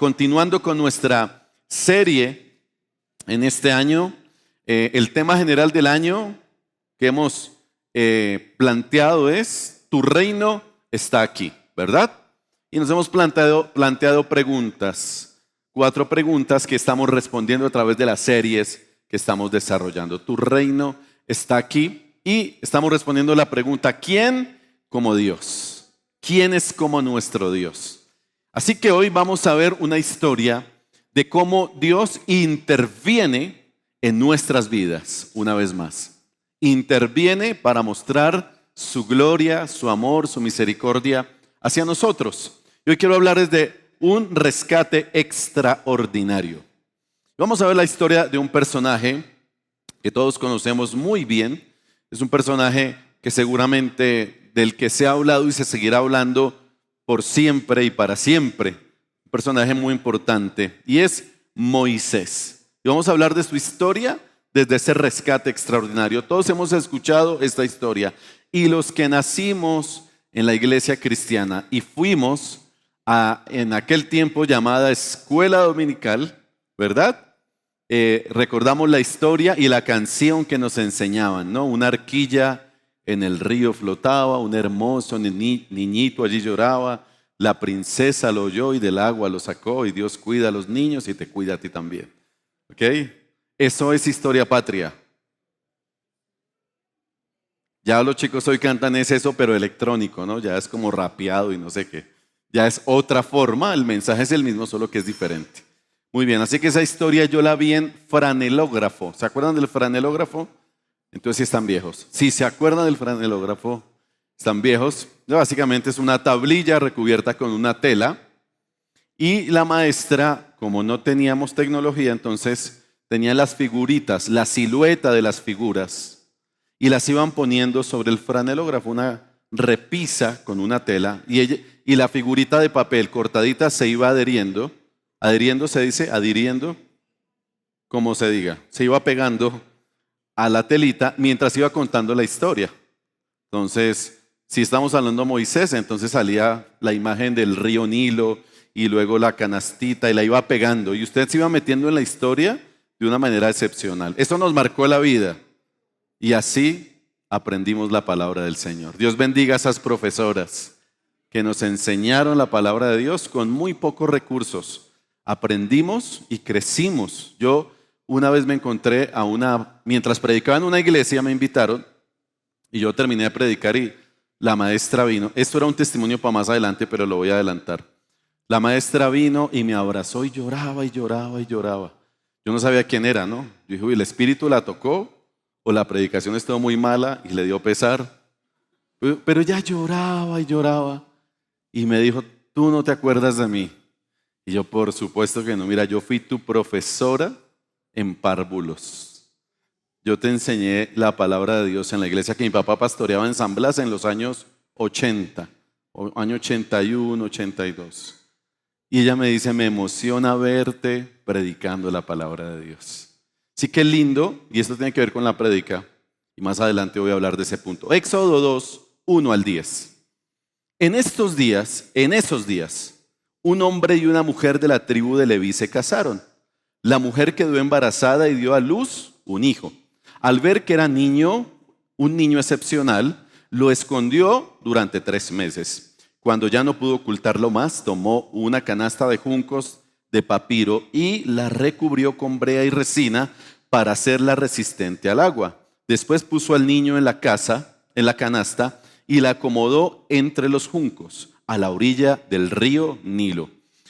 continuando con nuestra serie en este año. El tema general del año que hemos planteado es: tu reino está aquí, ¿verdad? Y nos hemos planteado preguntas, 4 preguntas que estamos respondiendo a través de las series que estamos desarrollando. Tu reino está aquí, y estamos respondiendo la pregunta: ¿quién como Dios? ¿Quién es como nuestro Dios? Así que hoy vamos a ver una historia de cómo Dios interviene en nuestras vidas, una vez más. Interviene para mostrar su gloria, su amor, su misericordia hacia nosotros. Y hoy quiero hablarles de un rescate extraordinario. Vamos a ver la historia de un personaje que todos conocemos muy bien. Es un personaje que seguramente del que se ha hablado y se seguirá hablando por siempre y para siempre. Un personaje muy importante, y es Moisés. Y vamos a hablar de su historia desde ese rescate extraordinario. Todos hemos escuchado esta historia, y los que nacimos en la iglesia cristiana y fuimos en aquel tiempo llamada escuela dominical, ¿verdad? Recordamos la historia y la canción que nos enseñaban, ¿no? Una arquilla en el río flotaba, un hermoso niñito allí lloraba, la princesa lo oyó y del agua lo sacó, y Dios cuida a los niños y te cuida a ti también. ¿Ok? Eso es historia patria. Ya los chicos hoy cantan eso, pero electrónico, ¿no? Ya es como rapeado y no sé qué. Ya es otra forma, el mensaje es el mismo, solo que es diferente. Muy bien, así que esa historia yo la vi en franelógrafo. ¿Se acuerdan del franelógrafo? Entonces sí están viejos. Si se acuerdan del franelógrafo, están viejos. Básicamente es una tablilla recubierta con una tela, y la maestra, como no teníamos tecnología, entonces tenía las figuritas, la silueta de las figuras, y las iban poniendo sobre el franelógrafo, una repisa con una tela, y la figurita de papel cortadita se iba adheriendo. Adhiriendo se dice, adhiriendo, como se diga, se iba pegando a la telita mientras iba contando la historia. Entonces, si estamos hablando de Moisés, entonces salía la imagen del río Nilo y luego la canastita y la iba pegando, y usted se iba metiendo en la historia de una manera excepcional. Eso nos marcó la vida, y así aprendimos la palabra del Señor. Dios bendiga a esas profesoras que nos enseñaron la palabra de Dios con muy pocos recursos. Aprendimos y crecimos. Yo una vez me encontré mientras predicaba en una iglesia, me invitaron y yo terminé de predicar y la maestra vino. Esto era un testimonio para más adelante, pero lo voy a adelantar. La maestra vino y me abrazó y lloraba y lloraba y lloraba. Yo no sabía quién era, ¿no? Yo dije, uy, ¿el espíritu la tocó o la predicación estuvo muy mala y le dio pesar? Pero ella lloraba y lloraba y me dijo, ¿tú no te acuerdas de mí? Y yo, por supuesto que no. Mira, yo fui tu profesora en párvulos. Yo te enseñé la palabra de Dios en la iglesia que mi papá pastoreaba en San Blas en los años 80, año 81, 82. Y ella me dice, me emociona verte predicando la palabra de Dios. Sí, que lindo, y esto tiene que ver con la prédica, y más adelante voy a hablar de ese punto. Éxodo 2, 1 al 10. En esos días, un hombre y una mujer de la tribu de Leví se casaron. La mujer quedó embarazada y dio a luz un hijo. Al ver que era un niño excepcional, lo escondió durante 3 meses. Cuando ya no pudo ocultarlo más, tomó una canasta de juncos de papiro y la recubrió con brea y resina para hacerla resistente al agua. Después puso al niño en la canasta, y la acomodó entre los juncos, a la orilla del río Nilo.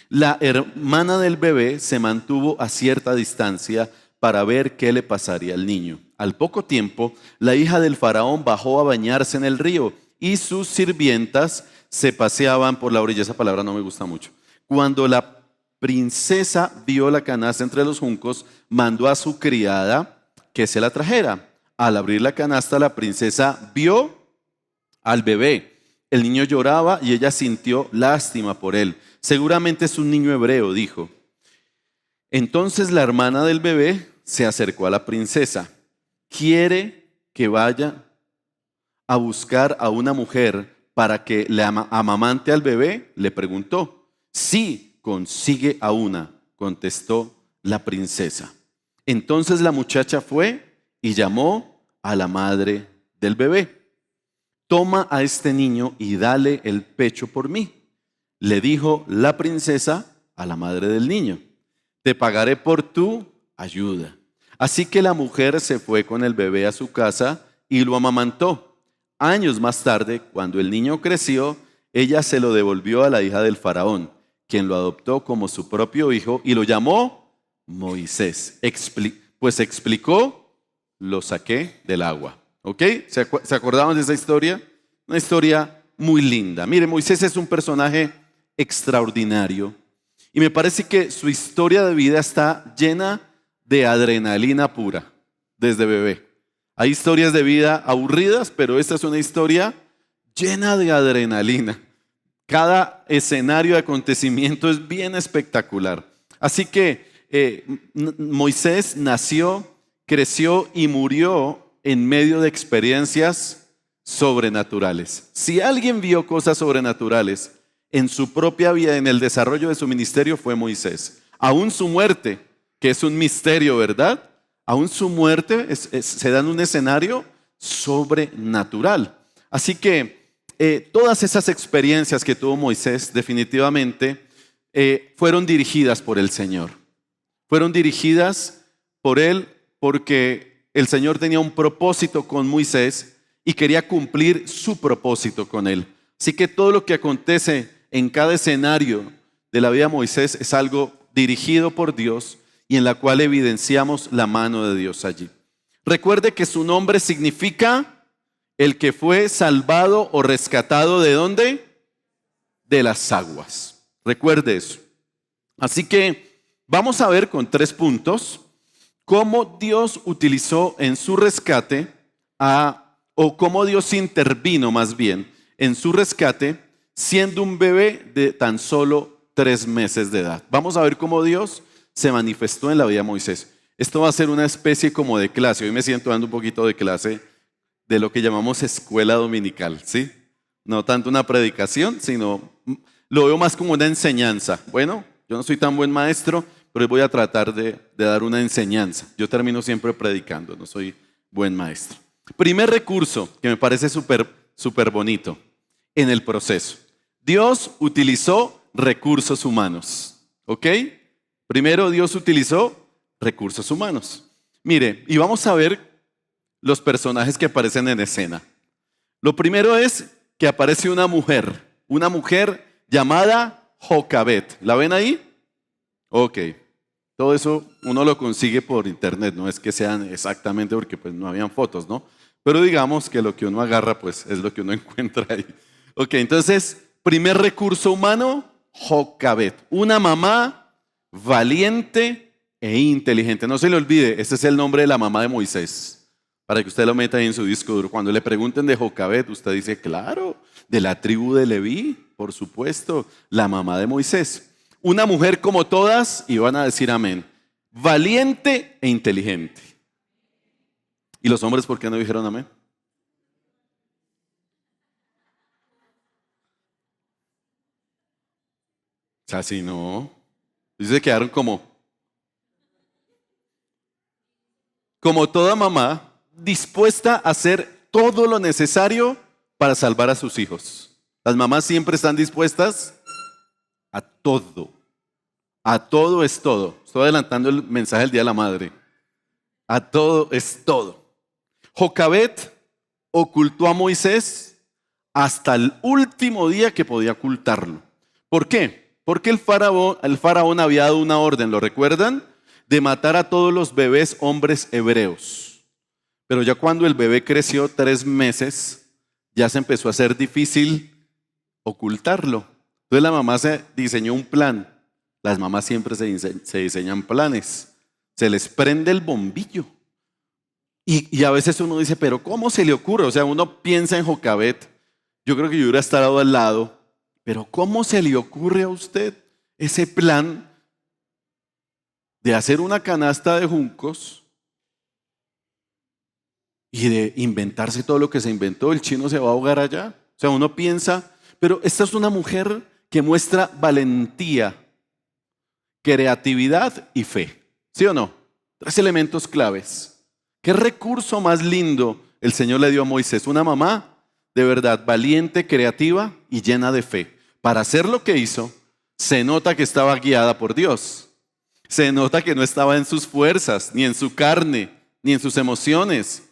La hermana del bebé se mantuvo a cierta distancia para ver qué le pasaría al niño. Al poco tiempo, la hija del faraón bajó a bañarse en el río, y sus sirvientas se paseaban por la orilla. Esa palabra no me gusta mucho. Cuando la princesa vio la canasta entre los juncos, mandó a su criada que se la trajera. Al abrir la canasta, la princesa vio al bebé. El niño lloraba y ella sintió lástima por él. Seguramente es un niño hebreo, dijo. Entonces la hermana del bebé se acercó a la princesa. ¿Quiere que vaya a buscar a una mujer para que le amamante al bebé? Le preguntó. Sí, consigue a una, contestó la princesa. Entonces la muchacha fue y llamó a la madre del bebé. Toma a este niño y dale el pecho por mí, le dijo la princesa a la madre del niño. Te pagaré por tu ayuda. Así que la mujer se fue con el bebé a su casa y lo amamantó. Años más tarde, cuando el niño creció, ella se lo devolvió a la hija del faraón, quien lo adoptó como su propio hijo y lo llamó Moisés. Pues explicó, lo saqué del agua. ¿Ok? ¿Se acordaban de esa historia? Una historia muy linda. Mire, Moisés es un personaje extraordinario y me parece que su historia de vida está llena de adrenalina pura desde bebé. Hay historias de vida aburridas, pero esta es una historia llena de adrenalina. Cada escenario de acontecimiento es bien espectacular. Así que Moisés nació, creció y murió en medio de experiencias sobrenaturales. Si alguien vio cosas sobrenaturales en su propia vida, en el desarrollo de su ministerio, fue Moisés. Aún su muerte, que es un misterio, ¿verdad? Aún su muerte se da en un escenario sobrenatural. Así que todas esas experiencias que tuvo Moisés definitivamente fueron dirigidas por el Señor. Fueron dirigidas por él porque el Señor tenía un propósito con Moisés y quería cumplir su propósito con él. Así que todo lo que acontece en cada escenario de la vida de Moisés es algo dirigido por Dios y en la cual evidenciamos la mano de Dios allí. Recuerde que su nombre significa el que fue salvado o rescatado ¿de dónde? De las aguas. Recuerde eso. Así que vamos a ver con 3 puntos cómo Dios utilizó en su rescate o cómo Dios intervino más bien en su rescate siendo un bebé de tan solo 3 meses de edad. Vamos a ver cómo Dios se manifestó en la vida de Moisés. Esto va a ser una especie como de clase. Hoy me siento dando un poquito de clase de lo que llamamos escuela dominical, ¿sí? No tanto una predicación, sino lo veo más como una enseñanza. Bueno, yo no soy tan buen maestro, pero voy a tratar de dar una enseñanza. Yo termino siempre predicando, no soy buen maestro. Primer recurso que me parece súper bonito en el proceso. Dios utilizó recursos humanos, ¿ok? Primero Dios utilizó recursos humanos. Mire, y vamos a ver los personajes que aparecen en escena. Lo primero es que aparece una mujer llamada Jocabet. ¿La ven ahí? Ok. Todo eso uno lo consigue por internet, no es que sean exactamente porque pues no habían fotos, ¿no? Pero digamos que lo que uno agarra pues es lo que uno encuentra ahí. Ok, entonces, primer recurso humano, Jocabet. Una mamá valiente e inteligente. No se le olvide, este es el nombre de la mamá de Moisés, para que usted lo meta ahí en su disco duro. Cuando le pregunten de Jocabet, usted dice, claro, de la tribu de Leví, por supuesto, la mamá de Moisés. Una mujer como todas, y van a decir amén, valiente e inteligente. ¿Y los hombres por qué no dijeron amén? O sea, si no, se quedaron como toda mamá, dispuesta a hacer todo lo necesario para salvar a sus hijos. Las mamás siempre están dispuestas a todo. A todo es todo. Estoy adelantando el mensaje del Día de la Madre. A todo es todo. Jocabet ocultó a Moisés hasta el último día que podía ocultarlo. ¿Por qué? Porque el faraón había dado una orden, ¿lo recuerdan? De matar a todos los bebés hombres hebreos. Pero ya cuando el bebé creció 3 meses, ya se empezó a hacer difícil ocultarlo. Entonces la mamá se diseñó un plan. Las mamás siempre se diseñan planes. Se les prende el bombillo. Y a veces uno dice, pero ¿cómo se le ocurre? O sea, uno piensa en Jocabet. Yo creo que yo hubiera estado al lado. Pero ¿cómo se le ocurre a usted ese plan de hacer una canasta de juncos y de inventarse todo lo que se inventó? El chino se va a ahogar allá. O sea, uno piensa, pero esta es una mujer que muestra valentía creatividad y fe. ¿Sí o no? 3 elementos claves. ¿Qué recurso más lindo el Señor le dio a Moisés? Una mamá de verdad valiente, creativa y llena de fe. Para hacer lo que hizo, se nota que estaba guiada por Dios. Se nota que no estaba en sus fuerzas, ni en su carne, ni en sus emociones.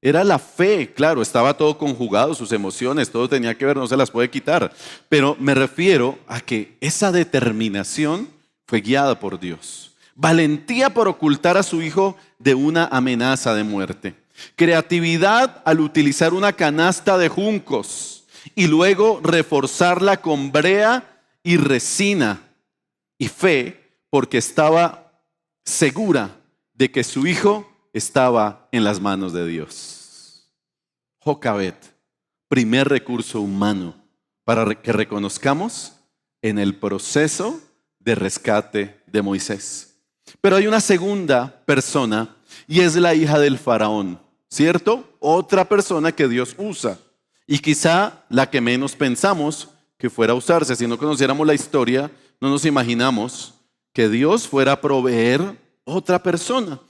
Era la fe, claro, estaba todo conjugado, sus emociones, todo tenía que ver, no se las puede quitar. Pero me refiero a que esa determinación fue guiada por Dios. Valentía por ocultar a su hijo de una amenaza de muerte. Creatividad al utilizar una canasta de juncos y luego reforzarla con brea y resina. Y fe porque estaba segura de que su hijo estaba en las manos de Dios. Jocabet, primer recurso humano para que reconozcamos en el proceso de rescate de Moisés. Pero hay una segunda persona y es la hija del faraón, ¿cierto? Otra persona que Dios usa y quizá la que menos pensamos que fuera a usarse. Si no conociéramos la historia, no nos imaginamos que Dios fuera a proveer otra persona.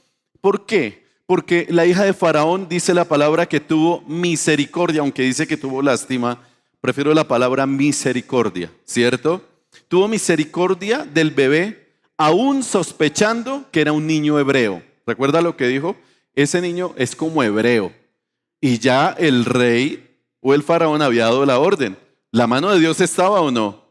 ¿Por qué? Porque la hija de Faraón dice la palabra que tuvo misericordia, aunque dice que tuvo lástima, prefiero la palabra misericordia, ¿cierto? Tuvo misericordia del bebé, aún sospechando que era un niño hebreo. ¿Recuerda lo que dijo? Ese niño es como hebreo. Y ya el rey o el faraón había dado la orden. ¿La mano de Dios estaba o no?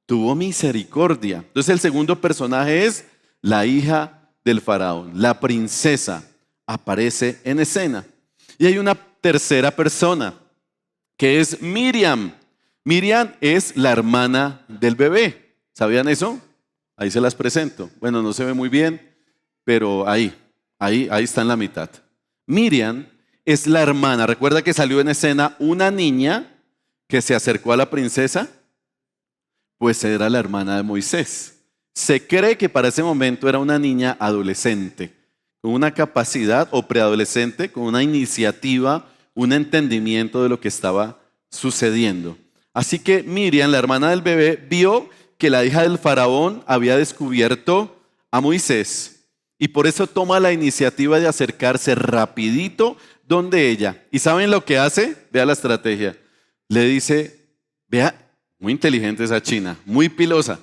Tuvo misericordia. Entonces el segundo personaje es la hija del faraón, la princesa, aparece en escena. Y hay una tercera persona, que es Miriam. Miriam es la hermana del bebé. ¿Sabían eso? Ahí se las presento. Bueno, no se ve muy bien, pero ahí está en la mitad. Miriam es la hermana. ¿Recuerda que salió en escena una niña que se acercó a la princesa? Pues era la hermana de Moisés. Se cree que para ese momento era una niña adolescente, con una capacidad, o preadolescente, con una iniciativa, un entendimiento de lo que estaba sucediendo. Así que Miriam, la hermana del bebé, vio que la hija del faraón había descubierto a Moisés y por eso toma la iniciativa de acercarse rapidito donde ella. ¿Y saben lo que hace? Vea la estrategia. Le dice, vea, muy inteligente esa china, muy pilosa.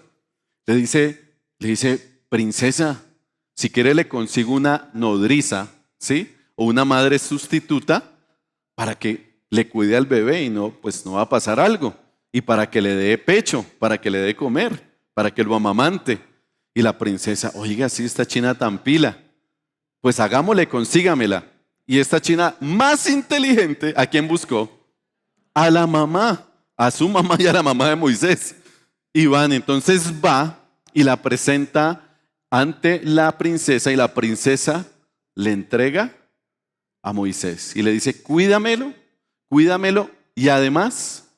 Le dice, princesa, si quiere le consigo una nodriza, ¿sí? O una madre sustituta para que le cuide al bebé y no va a pasar algo. Y para que le dé pecho, para que le dé comer, para que lo amamante. Y la princesa, oiga, sí, esta china tan pila, pues hagámosle, consígamela. Y esta china más inteligente, ¿a quién buscó? A la mamá, a su mamá y a la mamá de Moisés. Y van, entonces va y la presenta ante la princesa y la princesa le entrega a Moisés y le dice, cuídamelo y además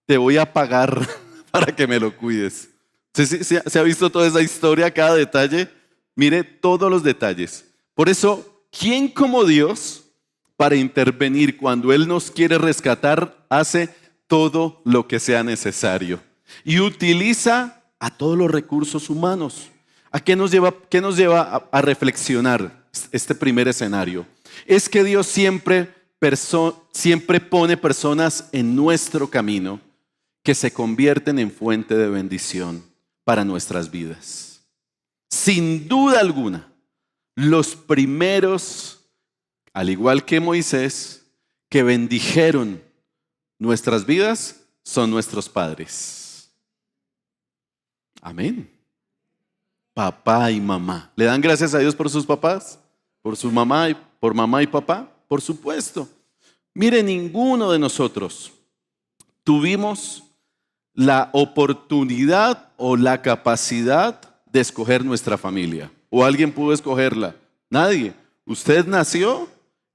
te voy a pagar para que me lo cuides. ¿Se ha visto toda esa historia, cada detalle? Mire todos los detalles. Por eso, ¿quién como Dios para intervenir cuando Él nos quiere rescatar hace todo lo que sea necesario y utiliza a todos los recursos humanos? ¿A qué nos lleva a reflexionar este primer escenario? Es que Dios siempre pone personas en nuestro camino que se convierten en fuente de bendición para nuestras vidas. Sin duda alguna, los primeros, al igual que Moisés, que bendijeron nuestras vidas son nuestros padres. Amén. Papá y mamá. ¿Le dan gracias a Dios por sus papás? ¿Por su mamá y por mamá y papá? Por supuesto. Mire, ninguno de nosotros tuvimos la oportunidad o la capacidad de escoger nuestra familia. ¿O alguien pudo escogerla? Nadie. Usted nació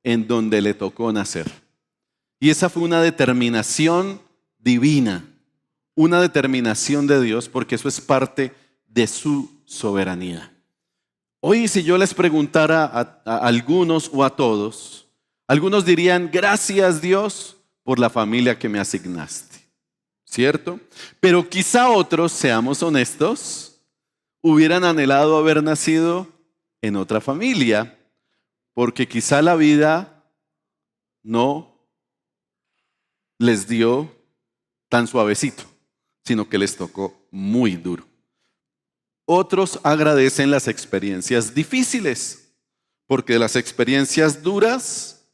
en donde le tocó nacer. Y esa fue una determinación divina, una determinación de Dios, porque eso es parte de su soberanía. Hoy, si yo les preguntara a algunos o a todos, algunos dirían, gracias Dios por la familia que me asignaste, ¿cierto? Pero quizá otros, seamos honestos, hubieran anhelado haber nacido en otra familia, porque quizá la vida no les dio tan suavecito, sino que les tocó muy duro. Otros agradecen las experiencias difíciles, porque de las experiencias duras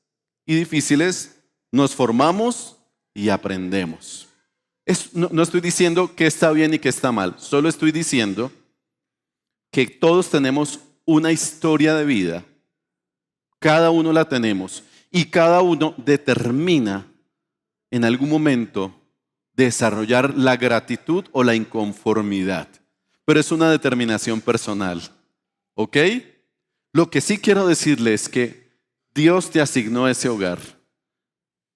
y difíciles nos formamos y aprendemos. No estoy diciendo que está bien y que está mal, solo estoy diciendo que todos tenemos una historia de vida, cada uno la tenemos y cada uno determina en algún momento desarrollar la gratitud o la inconformidad, pero es una determinación personal, ¿ok? Lo que sí quiero decirle es que Dios te asignó ese hogar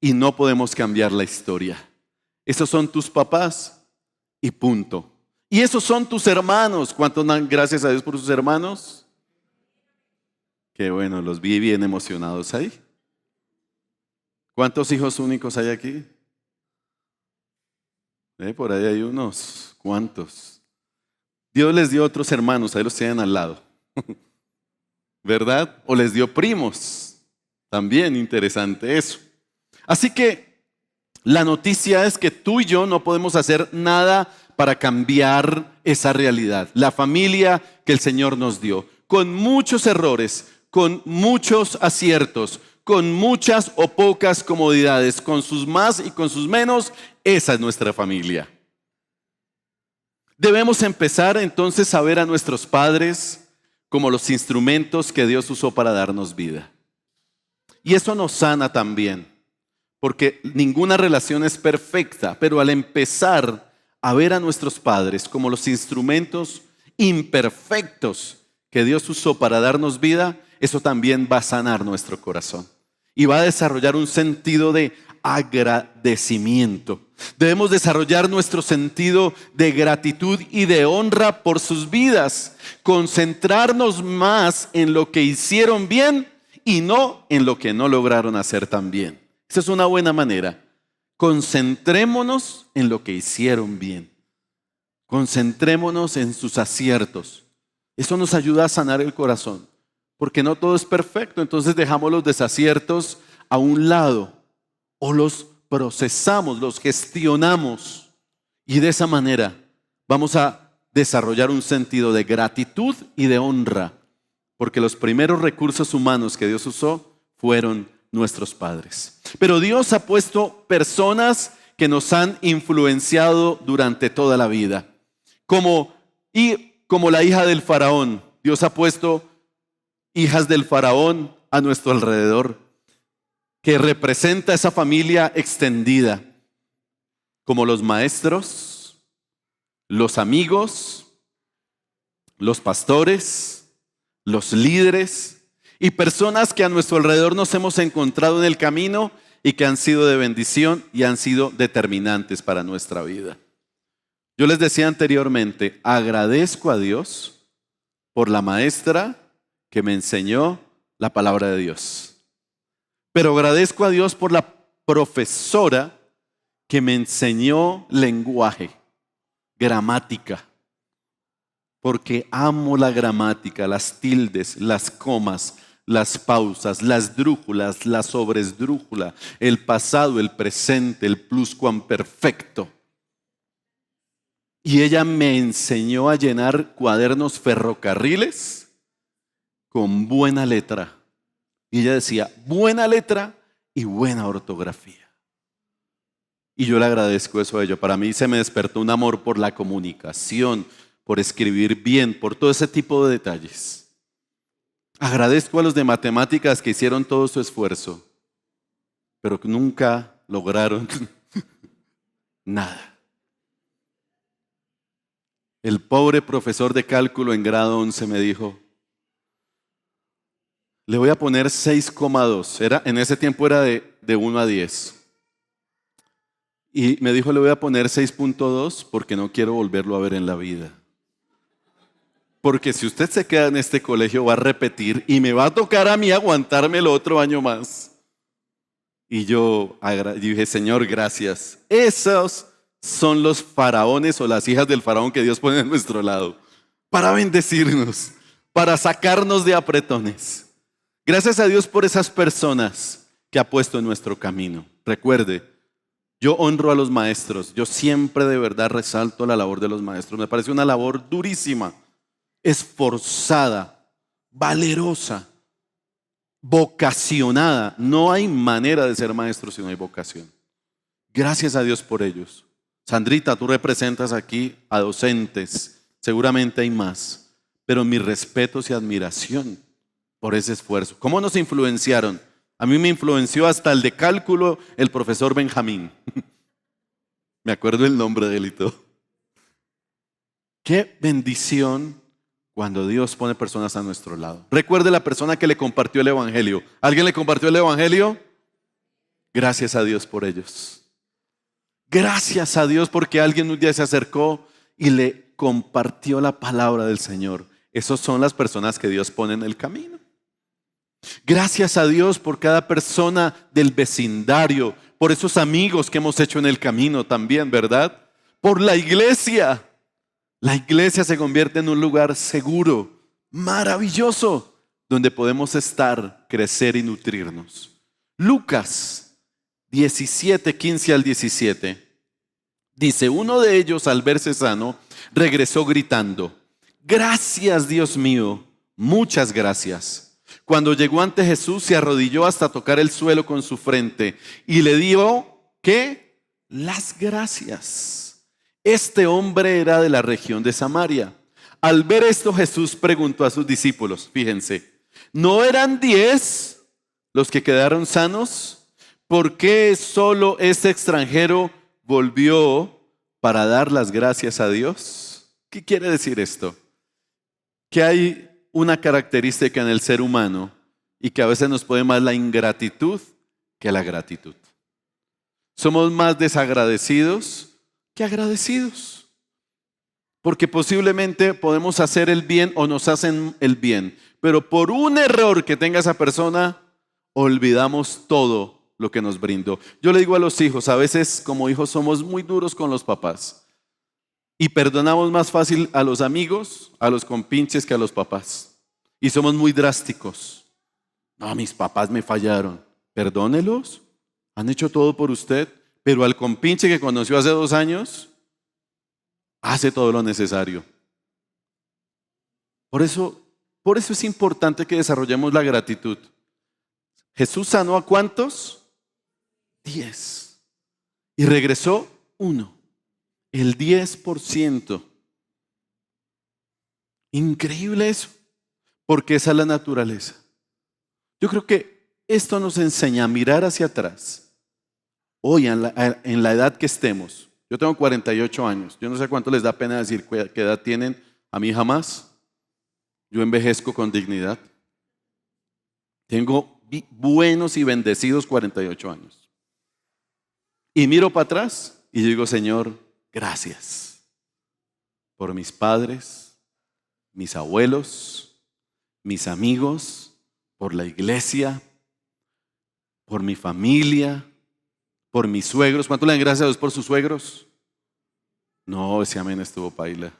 y no podemos cambiar la historia. Esos son tus papás y punto. Y esos son tus hermanos. ¿Cuántos dan gracias a Dios por sus hermanos? Qué bueno, los vi bien emocionados ahí. ¿Cuántos hijos únicos hay aquí? Por ahí hay unos cuantos. Dios les dio otros hermanos, ahí los tienen al lado. ¿Verdad? O les dio primos. También interesante eso. Así que la noticia es que tú y yo no podemos hacer nada para cambiar esa realidad. La familia que el Señor nos dio, con muchos errores, con muchos aciertos, con muchas o pocas comodidades, con sus más y con sus menos, esa es nuestra familia. Debemos empezar entonces a ver a nuestros padres como los instrumentos que Dios usó para darnos vida. Y eso nos sana también, porque ninguna relación es perfecta, pero al empezar a ver a nuestros padres como los instrumentos imperfectos que Dios usó para darnos vida, eso también va a sanar nuestro corazón y va a desarrollar un sentido de agradecimiento. Debemos desarrollar nuestro sentido de gratitud y de honra por sus vidas, concentrarnos más en lo que hicieron bien y no en lo que no lograron hacer tan bien. Esa es una buena manera. Concentrémonos en lo que hicieron bien. Concentrémonos en sus aciertos. Eso nos ayuda a sanar el corazón, porque no todo es perfecto. Entonces dejamos los desaciertos a un lado o los procesamos, los gestionamos y de esa manera vamos a desarrollar un sentido de gratitud y de honra, porque los primeros recursos humanos que Dios usó fueron nuestros padres. Pero Dios ha puesto personas que nos han influenciado durante toda la vida, como la hija del faraón. Dios ha puesto hijas del faraón a nuestro alrededor, que representa esa familia extendida, como los maestros, los amigos, los pastores, los líderes y personas que a nuestro alrededor nos hemos encontrado en el camino y que han sido de bendición y han sido determinantes para nuestra vida. Yo les decía anteriormente, agradezco a Dios por la maestra que me enseñó la palabra de Dios. Pero agradezco a Dios por la profesora que me enseñó lenguaje, gramática, porque amo la gramática, las tildes, las comas, las pausas, las drújulas, la sobresdrújula, el pasado, el presente, el pluscuamperfecto. Y ella me enseñó a llenar cuadernos ferrocarriles con buena letra. Y ella decía, buena letra y buena ortografía. Y yo le agradezco eso a ella. Para mí se me despertó un amor por la comunicación, por escribir bien, por todo ese tipo de detalles. Agradezco a los de matemáticas que hicieron todo su esfuerzo, pero que nunca lograron nada. El pobre profesor de cálculo en grado 11 me dijo, le voy a poner 6,2. En ese tiempo era de 1 a 10. Y me dijo, le voy a poner 6,2 porque no quiero volverlo a ver en la vida. Porque si usted se queda en este colegio va a repetir y me va a tocar a mí aguantarme el otro año más. Y yo dije, Señor, gracias. Esos son los faraones o las hijas del faraón que Dios pone a nuestro lado. para bendecirnos, para sacarnos de apretones. Gracias a Dios por esas personas que ha puesto en nuestro camino. Recuerde, yo honro a los maestros. Yo siempre de verdad resalto la labor de los maestros. Me parece una labor durísima, esforzada, valerosa, vocacionada. No hay manera de ser maestro si no hay vocación. Gracias a Dios por ellos. Sandrita, tú representas aquí a docentes. Seguramente hay más. Pero mis respetos y admiración por ese esfuerzo. ¿Cómo nos influenciaron? A mí me influenció hasta el de cálculo el profesor Benjamín. Me acuerdo el nombre de él y todo. Qué bendición cuando Dios pone personas a nuestro lado. Recuerde la persona que le compartió el evangelio. ¿Alguien le compartió el evangelio? Gracias a Dios por ellos. Gracias a Dios porque alguien un día se acercó y le compartió la palabra del Señor. Esas son las personas que Dios pone en el camino. Gracias a Dios por cada persona del vecindario, por esos amigos que hemos hecho en el camino también, ¿verdad? Por la iglesia. La iglesia se convierte en un lugar seguro, maravilloso, donde podemos estar, crecer y nutrirnos. Lucas 17, 15 al 17. Dice, uno de ellos al verse sano, regresó gritando, gracias Dios mío, muchas gracias. Cuando llegó ante Jesús, se arrodilló hasta tocar el suelo con su frente y le dio, ¿qué? Las gracias. Este hombre era de la región de Samaria. Al ver esto, Jesús preguntó a sus discípulos, fíjense, ¿no eran 10 los que quedaron sanos? ¿Por qué solo este extranjero volvió para dar las gracias a Dios? ¿Qué quiere decir esto? Que hay una característica en el ser humano y que a veces nos puede más la ingratitud que la gratitud. Somos más desagradecidos que agradecidos. Porque posiblemente podemos hacer el bien o nos hacen el bien, pero por un error que tenga esa persona, olvidamos todo lo que nos brindó. Yo le digo a los hijos, a veces como hijos somos muy duros con los papás. Y perdonamos más fácil a los amigos, a los compinches que a los papás. Y somos muy drásticos. No, mis papás me fallaron. Perdónelos. Han hecho todo por usted. Pero al compinche que conoció hace 2 años, hace todo lo necesario. Por eso es importante que desarrollemos la gratitud. Jesús sanó ¿a cuántos? 10. Y regresó 1. El 10%. Increíble eso, porque esa es la naturaleza. Yo creo que esto nos enseña a mirar hacia atrás. Hoy, en la edad que estemos, yo tengo 48 años, yo no sé cuánto les da pena decir qué edad tienen, a mí jamás. Yo envejezco con dignidad. Tengo buenos y bendecidos 48 años. Y miro para atrás y digo, Señor, gracias por mis padres, mis abuelos, mis amigos, por la iglesia, por mi familia, por mis suegros. ¿Cuánto le dan gracias a Dios por sus suegros? No, ese amén estuvo paila.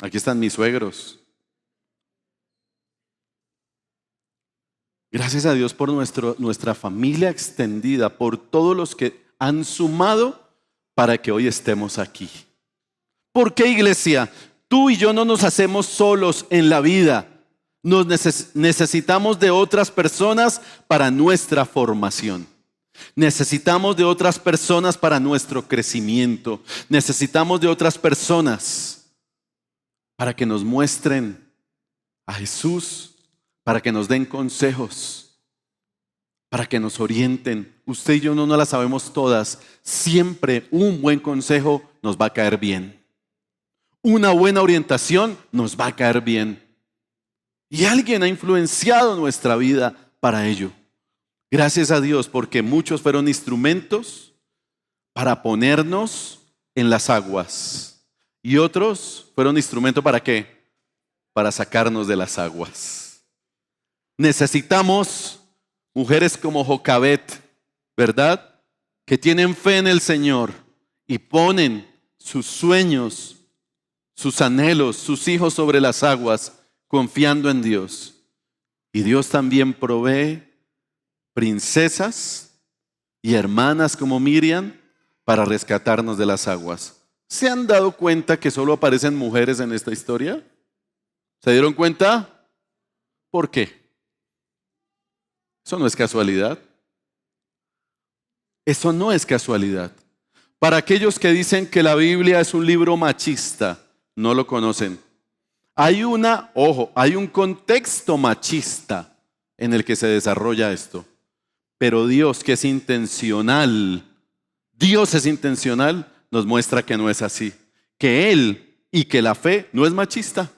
Aquí están mis suegros. Gracias a Dios por nuestra familia extendida, por todos los que han sumado para que hoy estemos aquí. ¿Por qué, iglesia? Tú y yo no nos hacemos solos en la vida. Necesitamos de otras personas para nuestra formación. Necesitamos de otras personas para nuestro crecimiento. Necesitamos de otras personas para que nos muestren a Jesús, para que nos den consejos, para que nos orienten. Usted y yo no las sabemos todas. Siempre un buen consejo nos va a caer bien. Una buena orientación nos va a caer bien. Y alguien ha influenciado nuestra vida para ello. Gracias a Dios, porque muchos fueron instrumentos para ponernos en las aguas. Y otros fueron instrumentos ¿para qué? Para sacarnos de las aguas. Necesitamos mujeres como Jocabet, ¿verdad? Que tienen fe en el Señor y ponen sus sueños sus anhelos, sus hijos sobre las aguas, confiando en Dios. Y Dios también provee princesas y hermanas como Miriam para rescatarnos de las aguas. ¿Se han dado cuenta que solo aparecen mujeres en esta historia? ¿Se dieron cuenta? ¿Por qué? Eso no es casualidad. Eso no es casualidad. Para aquellos que dicen que la Biblia es un libro machista, no lo conocen. Hay un contexto machista en el que se desarrolla esto. Pero Dios, que es intencional, nos muestra que no es así. Que Él y que la fe no es machista.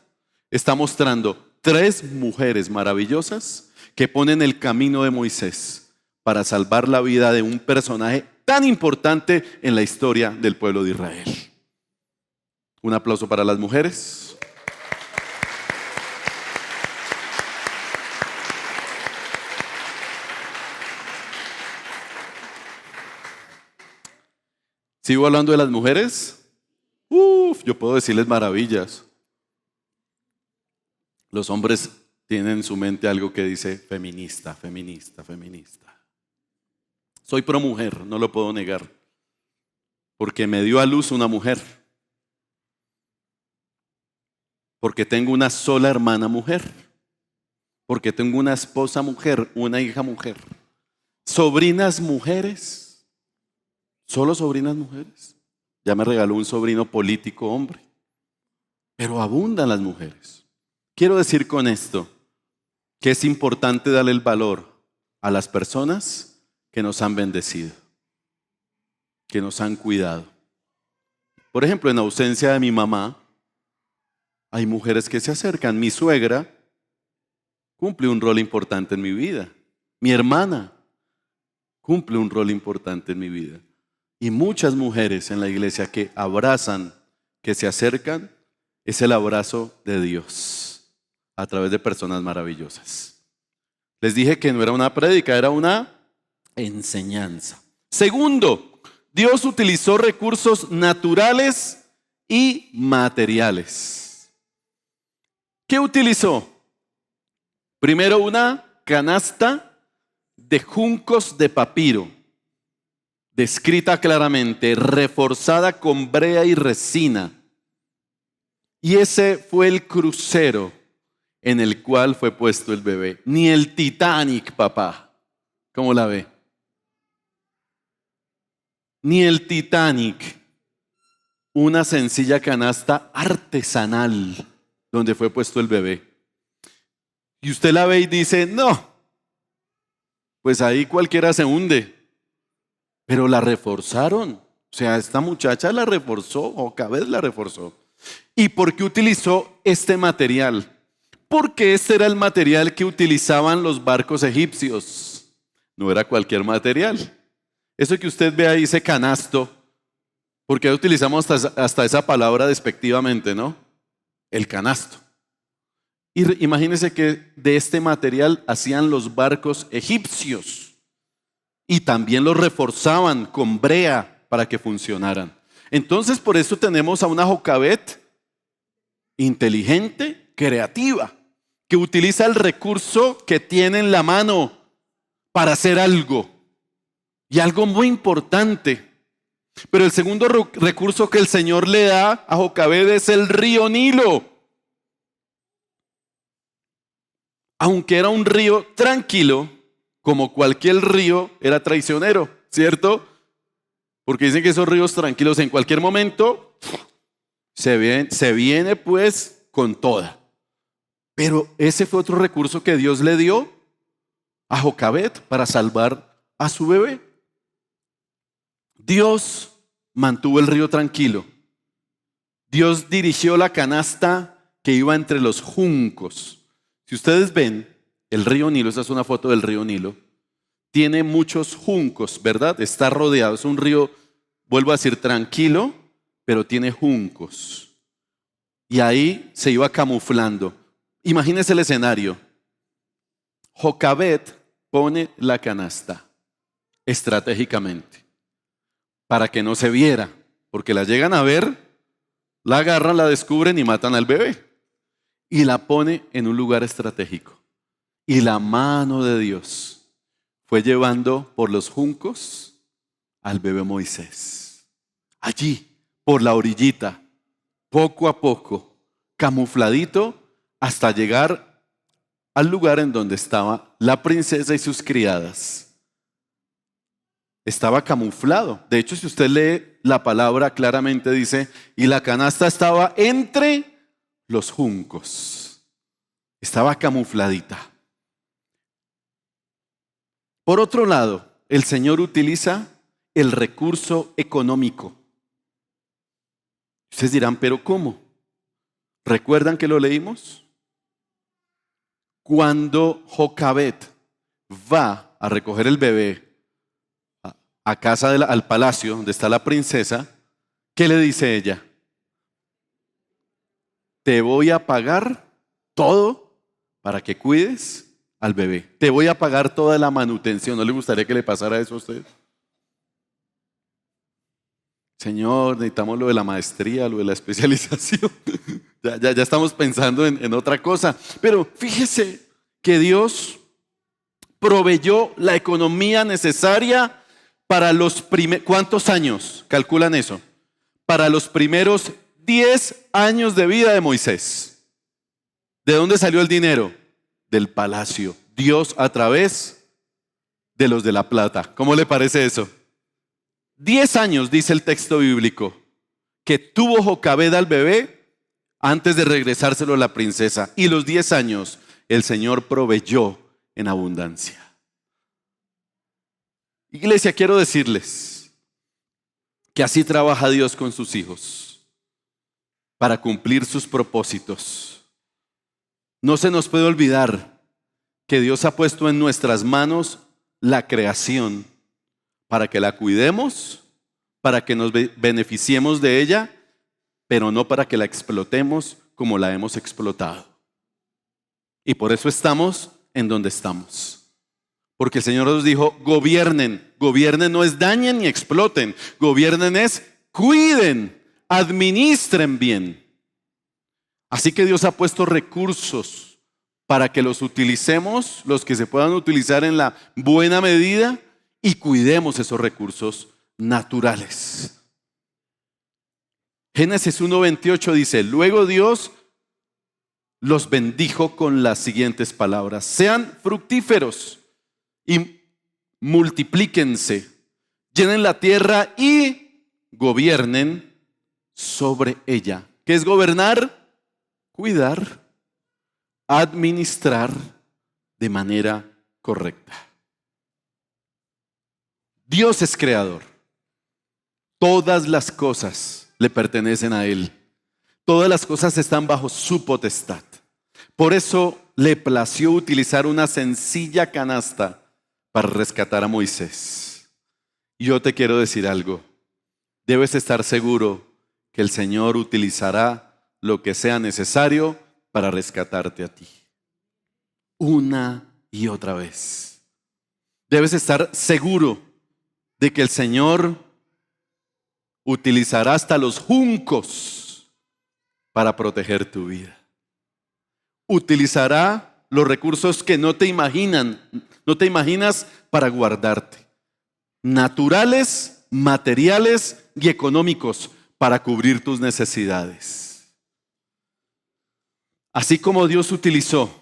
Está mostrando 3 mujeres maravillosas que ponen el camino de Moisés para salvar la vida de un personaje tan importante en la historia del pueblo de Israel. Un aplauso para las mujeres. ¿Sigo hablando de las mujeres? Yo puedo decirles maravillas. Los hombres tienen en su mente algo que dice feminista, feminista, feminista. Soy pro mujer, no lo puedo negar, porque me dio a luz una mujer, porque tengo una sola hermana mujer, porque tengo una esposa mujer, una hija mujer, sobrinas mujeres. ¿Solo sobrinas mujeres? Ya me regaló un sobrino político hombre. Pero abundan las mujeres. Quiero decir con esto que es importante darle el valor a las personas que nos han bendecido, que nos han cuidado. Por ejemplo, en ausencia de mi mamá, hay mujeres que se acercan. Mi suegra cumple un rol importante en mi vida. Mi hermana cumple un rol importante en mi vida. Y muchas mujeres en la iglesia que abrazan, que se acercan, es el abrazo de Dios a través de personas maravillosas. Les dije que no era una prédica, era una enseñanza. Segundo, Dios utilizó recursos naturales y materiales. ¿Qué utilizó? Primero, una canasta de juncos de papiro, descrita claramente, reforzada con brea y resina. Y ese fue el crucero en el cual fue puesto el bebé. Ni el Titanic, papá. ¿Cómo la ve? Ni el Titanic. Una sencilla canasta artesanal donde fue puesto el bebé. Y usted la ve y dice, no, pues ahí cualquiera se hunde. Pero la reforzaron. O sea, esta muchacha la reforzó, o Jocabed la reforzó. ¿Y por qué utilizó este material? Porque este era el material que utilizaban los barcos egipcios. No era cualquier material. Eso que usted ve ahí, ese canasto, porque utilizamos hasta esa palabra despectivamente, ¿no? El canasto. Y imagínense que de este material hacían los barcos egipcios. Y también los reforzaban con brea para que funcionaran. Entonces, por eso tenemos a una Jocabed inteligente, creativa, que utiliza el recurso que tiene en la mano para hacer algo. Y algo muy importante. Pero el segundo recurso que el Señor le da a Jocabed es el río Nilo. Aunque era un río tranquilo, como cualquier río, era traicionero, ¿cierto? Porque dicen que esos ríos tranquilos en cualquier momento se viene pues con toda. Pero ese fue otro recurso que Dios le dio a Jocabed para salvar a su bebé. Dios mantuvo el río tranquilo. Dios dirigió la canasta que iba entre los juncos. Si ustedes ven, el río Nilo, esta es una foto del río Nilo, tiene muchos juncos, ¿verdad? Está rodeado, es un río, vuelvo a decir, tranquilo, pero tiene juncos. Y ahí se iba camuflando. Imagínense el escenario. Jocabed pone la canasta estratégicamente para que no se viera, porque la llegan a ver La agarran, la descubren y matan al bebé. Y la pone en un lugar estratégico. Y la mano de Dios fue llevando por los juncos al bebé Moisés. Allí, por la orillita, poco a poco, camufladito, hasta llegar al lugar en donde estaba la princesa y sus criadas. Estaba camuflado. De hecho, si usted lee la palabra, claramente dice, y la canasta estaba entre los juncos. Estaba camufladita. Por otro lado, el Señor utiliza el recurso económico. Ustedes dirán, ¿pero cómo? ¿Recuerdan que lo leímos? Cuando Jocabed va a recoger el bebé a casa al palacio donde está la princesa, ¿qué le dice ella? Te voy a pagar todo para que cuides al bebé. Te voy a pagar toda la manutención. ¿No le gustaría que le pasara eso a usted? Señor, necesitamos lo de la maestría, lo de la especialización. Ya estamos pensando en otra cosa. Pero fíjese que Dios proveyó la economía necesaria para los primeros, ¿cuántos años? Calculan eso. Para los primeros 10 años de vida de Moisés. ¿De dónde salió el dinero? Del palacio. Dios a través de los de la plata. ¿Cómo le parece eso? 10 años, dice el texto bíblico, que tuvo Jocabed al bebé antes de regresárselo a la princesa. Y los 10 años el Señor proveyó en abundancia. Iglesia, quiero decirles que así trabaja Dios con sus hijos para cumplir sus propósitos. No se nos puede olvidar que Dios ha puesto en nuestras manos la creación para que la cuidemos, para que nos beneficiemos de ella, pero no para que la explotemos como la hemos explotado. Y por eso estamos en donde estamos. Porque el Señor nos dijo, gobiernen. Gobiernen no es dañen ni exploten. Gobiernen es cuiden, administren bien. Así que Dios ha puesto recursos para que los utilicemos, los que se puedan utilizar en la buena medida, y cuidemos esos recursos naturales. Génesis 1:28 dice, luego Dios los bendijo con las siguientes palabras: sean fructíferos y multiplíquense, llenen la tierra y gobiernen sobre ella. ¿Qué es gobernar? Cuidar, administrar de manera correcta. Dios es creador. Todas las cosas le pertenecen a Él. Todas las cosas están bajo su potestad. Por eso le plació utilizar una sencilla canasta para rescatar a Moisés. Y yo te quiero decir algo. Debes estar seguro que el Señor utilizará lo que sea necesario para rescatarte a ti. Una y otra vez. Debes estar seguro de que el Señor utilizará hasta los juncos para proteger tu vida. Utilizará los recursos que no te imaginas para guardarte. Naturales, materiales y económicos para cubrir tus necesidades. Así como Dios utilizó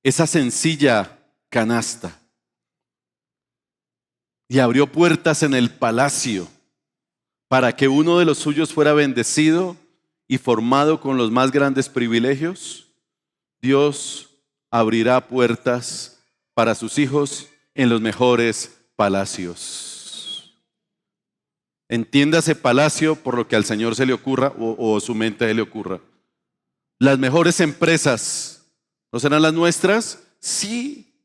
esa sencilla canasta y abrió puertas en el palacio para que uno de los suyos fuera bendecido y formado con los más grandes privilegios, Dios abrirá puertas para sus hijos en los mejores palacios. Entiéndase palacio por lo que al Señor se le ocurra o su mente se le ocurra. Las mejores empresas, ¿no serán las nuestras? Sí.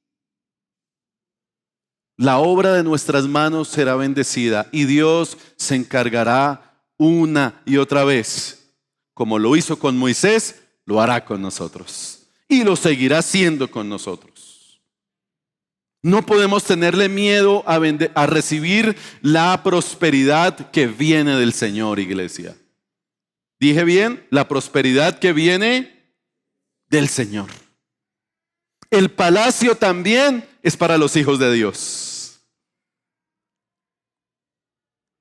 La obra de nuestras manos será bendecida y Dios se encargará una y otra vez. Como lo hizo con Moisés, lo hará con nosotros y lo seguirá haciendo con nosotros. No podemos tenerle miedo a recibir la prosperidad que viene del Señor, iglesia. Dije bien, la prosperidad que viene del Señor. El palacio también es para los hijos de Dios.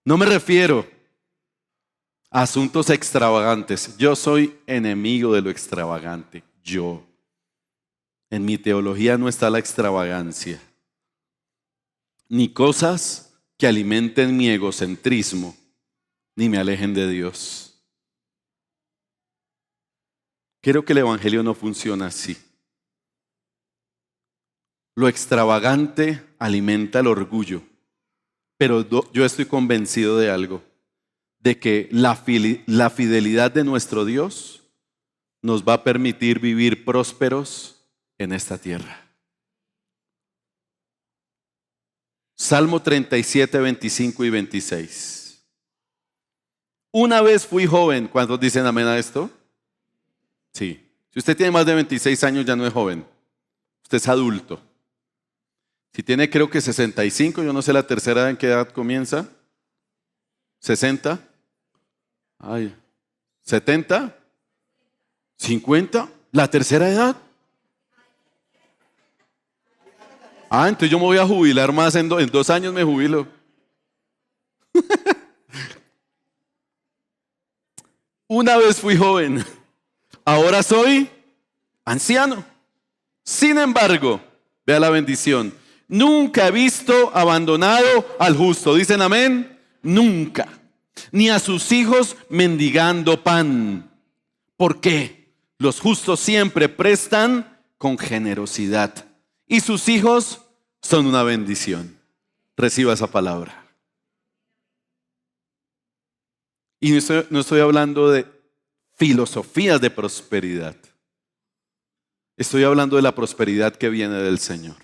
No me refiero a asuntos extravagantes. Yo soy enemigo de lo extravagante. Yo. En mi teología no está la extravagancia, ni cosas que alimenten mi egocentrismo, ni me alejen de Dios. Creo que el evangelio no funciona así. Lo extravagante alimenta el orgullo, pero yo estoy convencido de algo, de que la fidelidad de nuestro Dios nos va a permitir vivir prósperos en esta tierra. Salmo 37, 25 y 26. Una vez fui joven. ¿Cuántos dicen amén a esto? Sí. Si usted tiene más de 26 años ya no es joven. Usted es adulto. Si tiene creo que 65, yo no sé la tercera edad en qué edad comienza. 60. Ay. 70. 50. La tercera edad. Entonces yo me voy a jubilar más, en 2 años me jubilo. Una vez fui joven, ahora soy anciano. Sin embargo, vea la bendición, nunca he visto abandonado al justo. ¿Dicen amén? Nunca. Ni a sus hijos mendigando pan. ¿Por qué? Los justos siempre prestan con generosidad. Y sus hijos son una bendición. Reciba esa palabra. Y no estoy hablando de filosofías de prosperidad. Estoy hablando de la prosperidad que viene del Señor.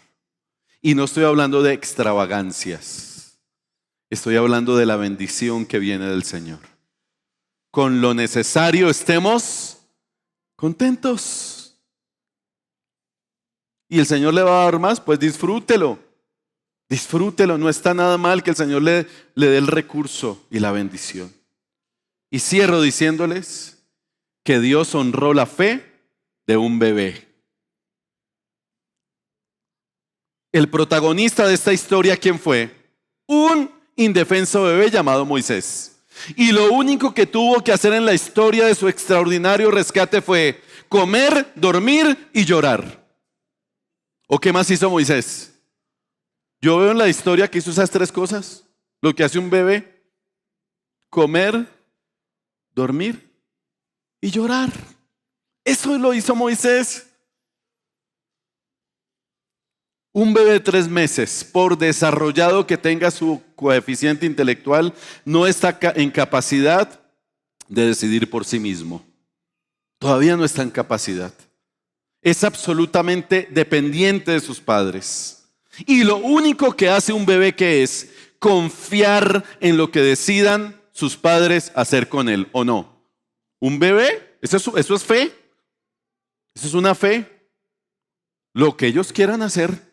Y no estoy hablando de extravagancias. Estoy hablando de la bendición que viene del Señor. Con lo necesario estemos contentos. Y el Señor le va a dar más, pues disfrútelo. Disfrútelo, no está nada mal que el Señor le dé el recurso y la bendición. Y cierro diciéndoles que Dios honró la fe de un bebé. El protagonista de esta historia, ¿quién fue? Un indefenso bebé llamado Moisés. Y lo único que tuvo que hacer en la historia de su extraordinario rescate fue comer, dormir y llorar. ¿O qué más hizo Moisés? Yo veo en la historia que hizo esas 3 cosas. Lo que hace un bebé: comer, dormir y llorar. Eso lo hizo Moisés. Un bebé de 3 meses, por desarrollado que tenga su coeficiente intelectual, no está en capacidad de decidir por sí mismo. Todavía no está en capacidad. Es absolutamente dependiente de sus padres. Y lo único que hace un bebé, ¿qué es? Confiar en lo que decidan sus padres hacer con él, ¿o no? Un bebé, eso es fe. Eso es una fe. Lo que ellos quieran hacer.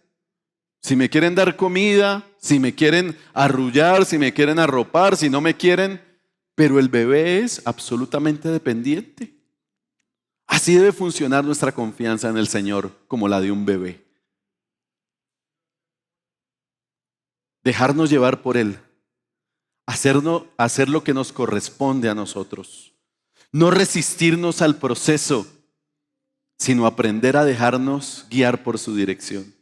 Si me quieren dar comida, si me quieren arrullar, si me quieren arropar, si no me quieren. Pero el bebé es absolutamente dependiente. Así debe funcionar nuestra confianza en el Señor, como la de un bebé. Dejarnos llevar por Él. Hacer lo que nos corresponde a nosotros. No resistirnos al proceso, sino aprender a dejarnos guiar por su dirección.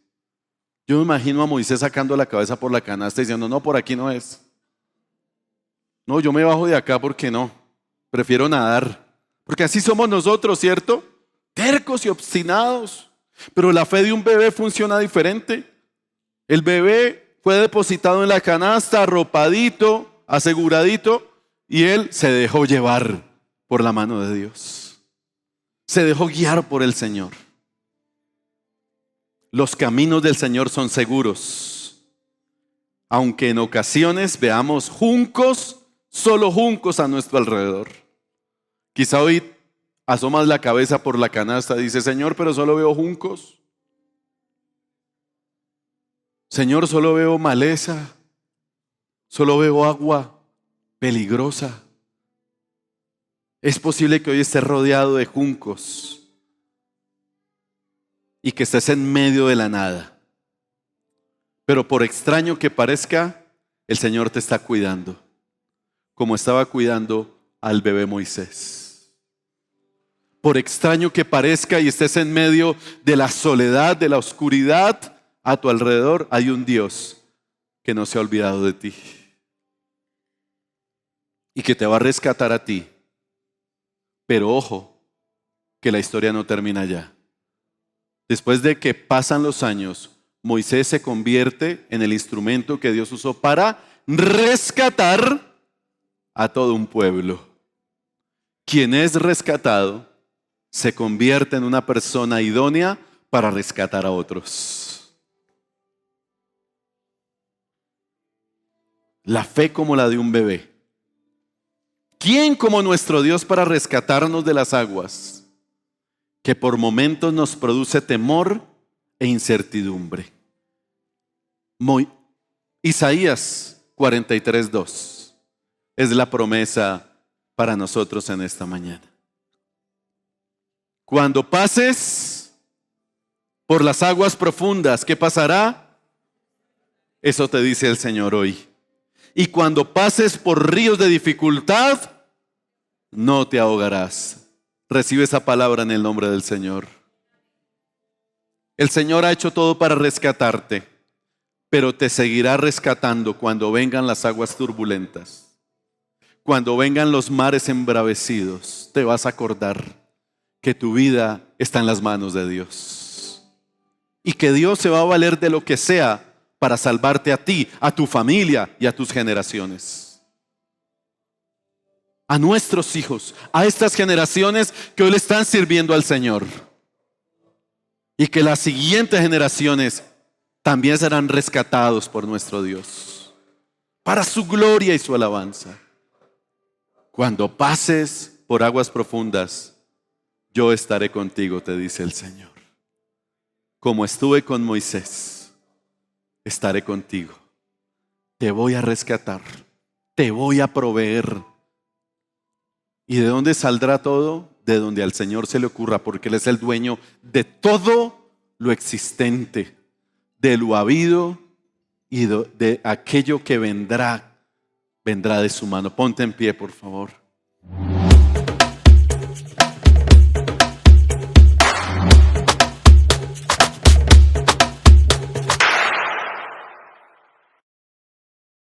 Yo me imagino a Moisés sacando la cabeza por la canasta y diciendo: no, por aquí no es. No, yo me bajo de acá porque no. Prefiero nadar. Porque así somos nosotros, ¿cierto? Tercos y obstinados. Pero la fe de un bebé funciona diferente. El bebé fue depositado en la canasta, arropadito, aseguradito, y él se dejó llevar por la mano de Dios. Se dejó guiar por el Señor. Los caminos del Señor son seguros. Aunque en ocasiones veamos juncos, solo juncos a nuestro alrededor. Quizá hoy asomas la cabeza por la canasta y dices: Señor, pero solo veo juncos. Señor, solo veo maleza. Solo veo agua peligrosa. Es posible que hoy estés rodeado de juncos y que estés en medio de la nada. Pero por extraño que parezca, el Señor te está cuidando, como estaba cuidando al bebé Moisés. Por extraño que parezca y estés en medio de la soledad, de la oscuridad, a tu alrededor hay un Dios que no se ha olvidado de ti y que te va a rescatar a ti. Pero ojo, que la historia no termina allá. Después de que pasan los años, Moisés se convierte en el instrumento que Dios usó para rescatar a todo un pueblo. Quien es rescatado se convierte en una persona idónea para rescatar a otros. La fe como la de un bebé. ¿Quién como nuestro Dios para rescatarnos de las aguas, que por momentos nos produce temor e incertidumbre? Isaías 43:2 es la promesa para nosotros en esta mañana. Cuando pases por las aguas profundas, ¿qué pasará? Eso te dice el Señor hoy. Y cuando pases por ríos de dificultad, no te ahogarás. Recibe esa palabra en el nombre del Señor. El Señor ha hecho todo para rescatarte, pero te seguirá rescatando cuando vengan las aguas turbulentas. Cuando vengan los mares embravecidos, te vas a acordar que tu vida está en las manos de Dios. Y que Dios se va a valer de lo que sea para salvarte a ti, a tu familia y a tus generaciones. A nuestros hijos, a estas generaciones que hoy le están sirviendo al Señor. Y que las siguientes generaciones también serán rescatados por nuestro Dios, para su gloria y su alabanza. Cuando pases por aguas profundas, yo estaré contigo, te dice el Señor. Como estuve con Moisés, estaré contigo. Te voy a rescatar, te voy a proveer. ¿Y de dónde saldrá todo? De donde al Señor se le ocurra, porque Él es el dueño de todo lo existente, de lo habido y de aquello que vendrá de su mano. Ponte en pie, por favor.